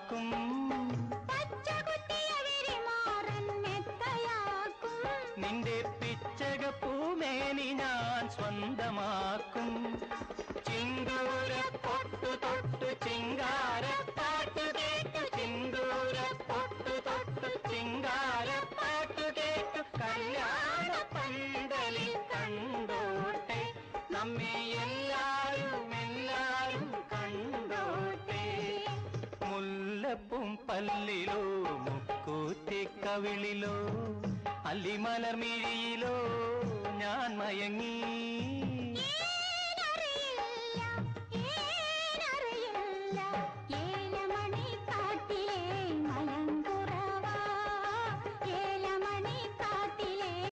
സ്വന്തമാക്കും. നിന്റെ പിച്ചകപ്പൂമേനി ഞാൻ സ്വന്തമാക്കും. ചിന്തൂര പൊട്ടു തൊട്ടു ചിങ്കാരപ്പാട്ടു കേട്ടു, ചിന്തൂര പൊട്ടു തൊട്ടു ചിങ്കാരപ്പാട്ടു കേട്ടു, കല്യാണ പന്തലിൽ കണ്ടോട്ടെ നമ്മെ എല്ലാരും എല്ലാരും കണ്ടോട്ടെ. മുല്ലപ്പും പല്ലിലോ മുക്കൂറ്റിക്കവിളിലോ അല്ലിമലർമിഴിയിലോ ഞാൻ മയങ്ങി.